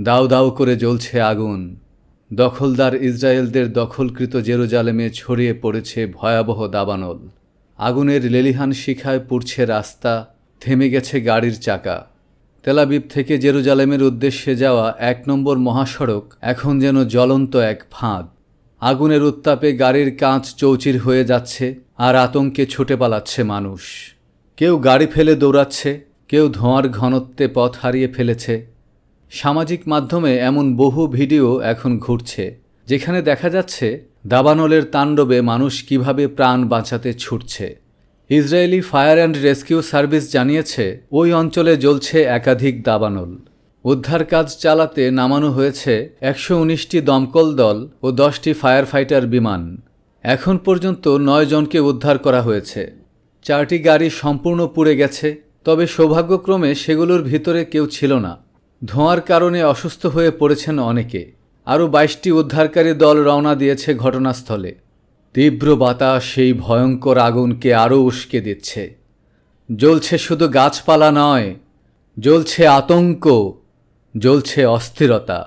দাউ দাউ করে জ্বলছে আগুন। দখলদার ইসরায়েলদের দখলকৃত জেরুজালেমে ছড়িয়ে পড়েছে ভয়াবহ দাবানল। আগুনের লেলিহান শিখায় পুড়ছে রাস্তা, থেমে গেছে গাড়ির চাকা। তেলাবিব থেকে জেরুজালেমের উদ্দেশ্যে যাওয়া ১ নম্বর মহাসড়ক এখন যেন জ্বলন্ত এক ফাঁদ। আগুনের উত্তাপে গাড়ির কাঁচ চৌচির হয়ে যাচ্ছে, আর আতঙ্কে ছুটে পালাচ্ছে মানুষ। কেউ গাড়ি ফেলে দৌড়াচ্ছে, কেউ ধোঁয়ার ঘনত্বে পথ হারিয়ে ফেলেছে। সামাজিক মাধ্যমে এমন বহু ভিডিও এখন ঘুরছে, যেখানে দেখা যাচ্ছে দাবানলের তাণ্ডবে মানুষ কিভাবে প্রাণ বাঁচাতে ছুটছে। Israeli fire and rescue service জানিয়েছে ওই অঞ্চলে জ্বলছে একাধিক দাবানল। উদ্ধার কাজ চালাতে নামানো হয়েছে ১১৯টি দমকল দল ও ১০টি ফায়ার ফাইটার বিমান। এখন পর্যন্ত ৯ জনকে উদ্ধার করা হয়েছে। ৪টি গাড়ি সম্পূর্ণ পুড়ে গেছে, তবে সৌভাগ্যক্রমে সেগুলোর ভিতরে কেউ ছিল না। ধোঁয়ার কারণে অসুস্থ হয়ে পড়েছেন অনেকে। আরও ২২টি উদ্ধারকারী দল রওনা দিয়েছে ঘটনাস্থলে। তীব্র বাতাস সেই ভয়ঙ্কর আগুনকে আরও উস্কে দিচ্ছে। জ্বলছে শুধু গাছপালা নয়, জ্বলছে আতঙ্ক, জ্বলছে অস্থিরতা।